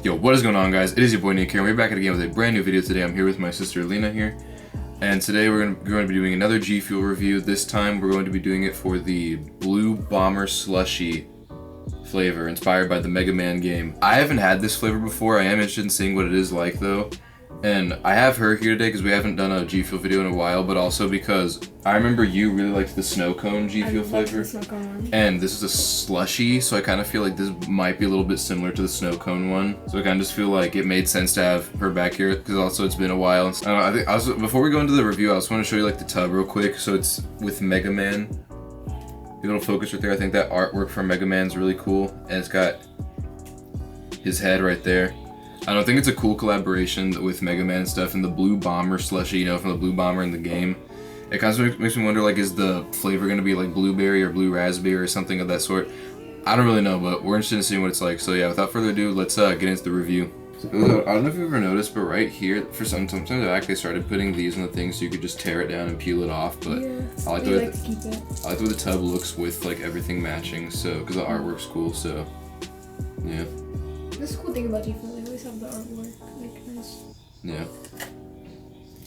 Yo, what is going on, guys? It is your boy Nick here, and we're back again with a brand new video today. I'm here with my sister Lena here, and today we're going to be doing another G Fuel review. This time we're going to be doing it for the Blomber Slushee flavor, inspired by the Mega Man game. I haven't had this flavor before. I am interested in seeing what it is like though. And I have her here today because we haven't done a G Fuel video in a while, but also because I remember you really liked the snow cone G Fuel flavor. The snow cone one. And this is a slushie, so I kind of feel like this might be a little bit similar to the snow cone one. So I kind of just feel like it made sense to have her back here because also it's been a while. I think before we go into the review, I just want to show you like the tub real quick. So it's with Mega Man. A little focus right there. I think that artwork from Mega Man is really cool, and it's got his head right there. I don't think it's a cool collaboration with Mega Man and stuff, and the Blomber Slushee, you know, from the Blue Bomber in the game. It kind of makes me wonder, like, is the flavor going to be like blueberry or blue raspberry or something of that sort? I don't really know, but we're interested in seeing what it's like. So yeah, without further ado, let's get into the review. So, I don't know if you've ever noticed, but right here, sometimes I actually started putting these in the things so you could just tear it down and peel it off. But yeah, I like the way the tub looks with like everything matching. So because the artwork's cool. So yeah. That's the cool thing about G Fuel. They always have the artwork, like nice. Yeah.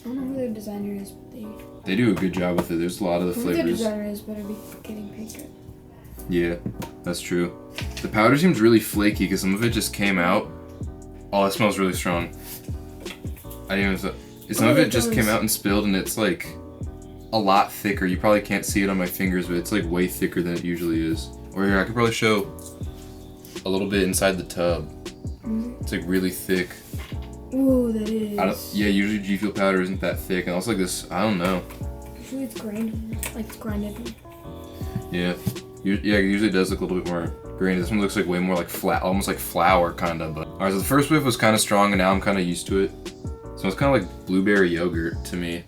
I don't know who their designer is, but they do a good job with it. There's a lot of the whoever flavors. their designer is better be getting paid good. Yeah, that's true. The powder seems really flaky because some of it just came out. Oh, it smells really strong. I didn't even. Some of it just came out and spilled, and it's like a lot thicker. You probably can't see it on my fingers, but it's like way thicker than it usually is. Or here, I could probably show a little bit inside the tub. It's like really thick. Ooh, that is. Yeah, usually G Fuel powder isn't that thick, and also like this. I don't know. Usually it's grinded, like it's grinded. Yeah, it usually does look a little bit more grainy. This one looks like way more like flat, almost like flour kind of. But alright, so the first whiff was kind of strong, and now I'm kind of used to it. So it's kind of like blueberry yogurt to me.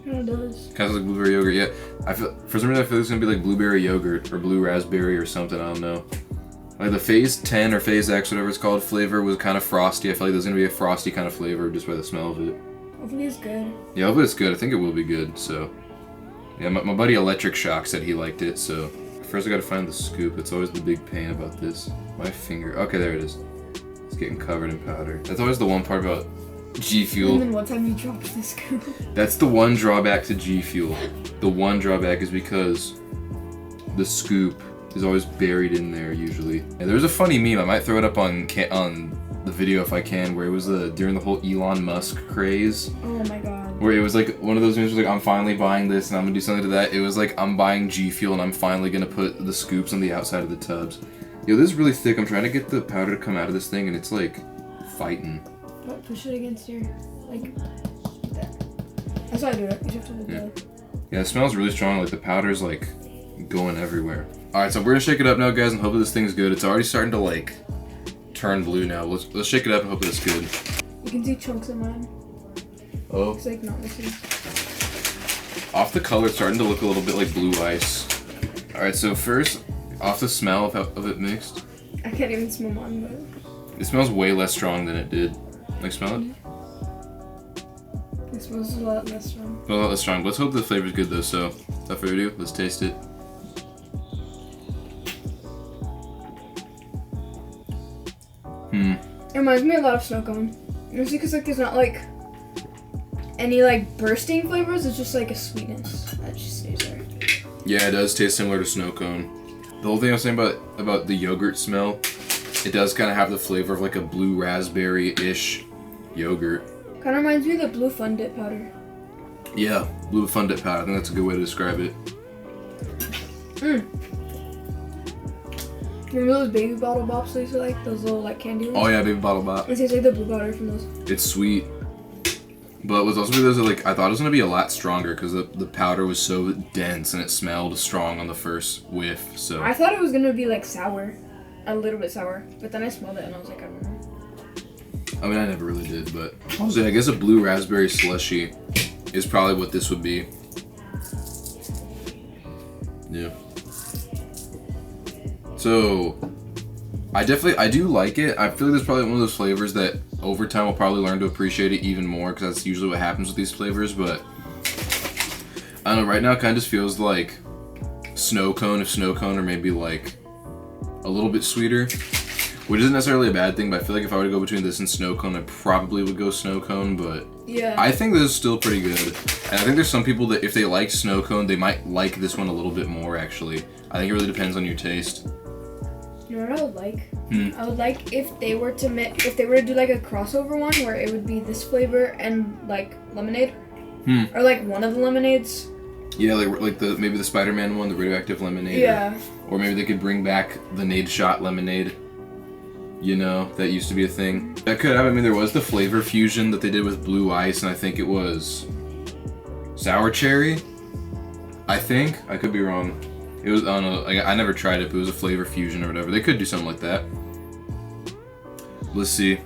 Yeah, it does. Kind of like blueberry yogurt. Yeah, I feel for some reason I feel it's gonna be like blueberry yogurt or blue raspberry or something. I don't know. Like the Phase 10 or Phase X, whatever it's called, flavor was kind of frosty. I feel like there's gonna be a frosty kind of flavor just by the smell of it. Hopefully it's good. Yeah, hopefully it's good. I think it will be good. So yeah, my buddy Electric Shock said he liked it. So first I gotta find the scoop. It's always the big pain about this. My finger. Okay, there it is. It's getting covered in powder. That's always the one part about G Fuel. And then one time you dropped the scoop. That's the one drawback to G Fuel. The one drawback is because the scoop is always buried in there usually. And there's a funny meme. I might throw it up on the video if I can, where it was during the whole Elon Musk craze. Oh my god. Where it was like one of those memes was like, I'm finally buying this and I'm gonna do something to that. It was like, I'm buying G Fuel and I'm finally gonna put the scoops on the outside of the tubs. Yo, this is really thick. I'm trying to get the powder to come out of this thing and it's like fighting. But push it against your, like that. That's how I do it. You just have to do it. Yeah, it smells really strong. Like the powder's like going everywhere. Alright, so we're gonna shake it up now, guys, and hopefully this thing's good. It's already starting to like turn blue now. Let's shake it up and hope it's good. You can see chunks of mine. Oh. It's like not missing. Off the color, it's starting to look a little bit like blue ice. Alright, so first, off the smell of it mixed. I can't even smell mine, but it smells way less strong than it did. Like, smell it? It smells a lot less strong. It smells a lot less strong. Let's hope the flavor's good though, so without further ado, let's taste it. It reminds me a lot of snow cone. Mostly because like there's not like any like bursting flavors. It's just like a sweetness that just stays there. Yeah, it does taste similar to snow cone. The whole thing I was saying about the yogurt smell, it does kind of have the flavor of like a blue raspberry-ish yogurt. Kind of reminds me of the blue Fun Dip powder. Yeah, blue Fun Dip powder. I think that's a good way to describe it. Remember those baby bottle bops they used to like? Those little like candy ones? Oh yeah, baby bottle bop. It tastes like the blue powder from those. It's sweet. But what's also weird is that, like, I thought it was gonna be a lot stronger because the powder was so dense and it smelled strong on the first whiff. So I thought it was gonna be like sour, a little bit sour, but then I smelled it and I was like, I don't know. I mean, I never really did, but also, I guess a blue raspberry slushie is probably what this would be. Yeah. So I do like it. I feel like there's probably one of those flavors that over time we'll probably learn to appreciate it even more because that's usually what happens with these flavors. But I don't know, right now it kind of just feels like snow cone, if snow cone or maybe like a little bit sweeter. which isn't necessarily a bad thing, but I feel like if I were to go between this and snow cone, I probably would go snow cone, but yeah, I think this is still pretty good. And I think there's some people that if they like snow cone, they might like this one a little bit more, actually. I think it really depends on your taste. You know what I would like? I would like if they were to do like a crossover one where it would be this flavor and like lemonade, or like one of the lemonades. Yeah, like maybe the Spider-Man one, the radioactive lemonade. Yeah. Or maybe they could bring back the Nade Shot lemonade. You know, that used to be a thing. That could happen. I mean, there was the flavor fusion that they did with blue ice, and I think it was sour cherry. I think I could be wrong. It was I never tried it, but it was a flavor fusion or whatever. They could do something like that. Let's see.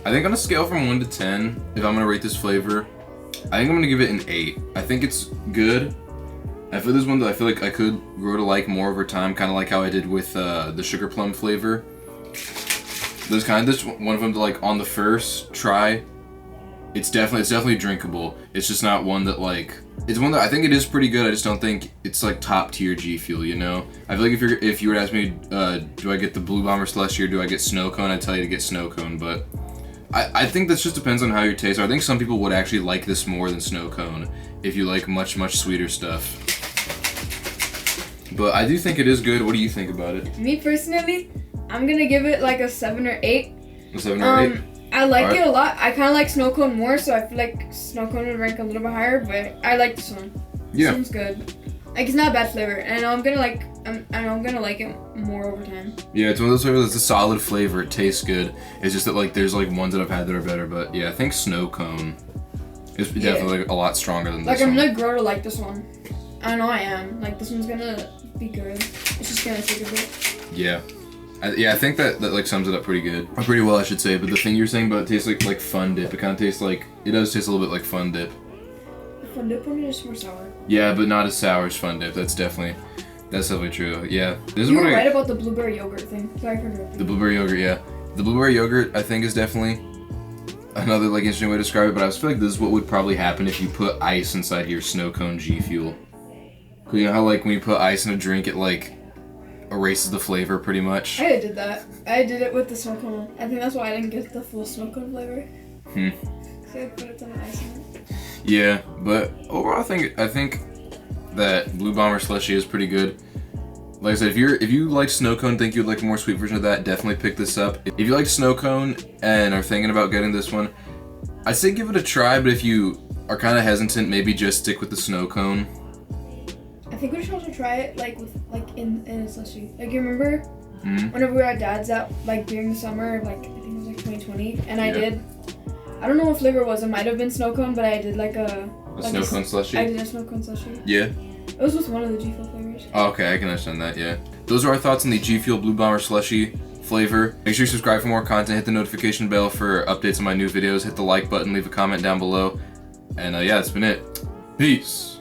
I think on a scale from 1 to 10, if I'm gonna rate this flavor, I think I'm gonna give it an 8. I think it's good. I feel this one that I feel like I could grow to like more over time, kind of like how I did with the sugar plum flavor. There's kind of this one of them to like on the first try. It's definitely drinkable. It's just not one that like it's one that I think it is pretty good. I just don't think it's like top tier G Fuel. You know, I feel like if you were to ask me, do I get the Blue Bomber Slushee or do I get Snow Cone? I'd tell you to get Snow Cone, but I think this just depends on how your taste are. I think some people would actually like this more than Snow Cone if you like much sweeter stuff. But I do think it is good. What do you think about it? Me personally, I'm gonna give it like a 7 or 8. A 7 or 8? I like it a lot. I kind of like Snow Cone more, so I feel like Snow Cone would rank a little bit higher. But I like this one. Yeah. Seems good. Like it's not a bad flavor, and I'm gonna like it more over time. Yeah, it's one of those flavors that's a solid flavor. It tastes good. It's just that like there's like ones that I've had that are better. But yeah, I think Snow Cone is definitely like, a lot stronger than this one. Like I'm gonna grow to like this one. I know I am. Like this one's gonna be good. It's just gonna take a bit. Yeah. I think that like sums it up pretty good. Or pretty well, I should say. But the thing you're saying about it tastes like Fun Dip. It kind of tastes like, it does taste a little bit like Fun Dip. Fun Dip one is more sour. Yeah, but not as sour as Fun Dip. That's definitely true. Yeah. This You is were right about the blueberry yogurt thing. Sorry for interrupting. The blueberry yogurt, yeah. The blueberry yogurt, I think, is definitely another like interesting way to describe it. But I just feel like this is what would probably happen if you put ice inside your Snow Cone G Fuel. You know how like when you put ice in a drink, it like erases the flavor pretty much. I did that. I did it with the snow cone. I think that's why I didn't get the full snow cone flavor. So I put a ton of ice in it. Yeah, but overall, I think that Blue Bomber Slushee is pretty good. Like I said, if you like Snow Cone, think you'd like a more sweet version of that, definitely pick this up. If you like Snow Cone and are thinking about getting this one, I'd say give it a try. But if you are kind of hesitant, maybe just stick with the Snow Cone. I think we should also try it in a slushie. Like you remember whenever we were at Dad's out like during the summer, like I think it was like 2020, and I don't know what flavor it was. It might have been snow cone, but I did like a snow cone slushie. I did a snow cone slushie. Yeah. It was with one of the G Fuel flavors. Oh, okay, I can understand that. Yeah. Those are our thoughts on the G Fuel Blue Bomber Slushee flavor. Make sure you subscribe for more content. Hit the notification bell for updates on my new videos. Hit the like button. Leave a comment down below. And yeah, that's been it. Peace.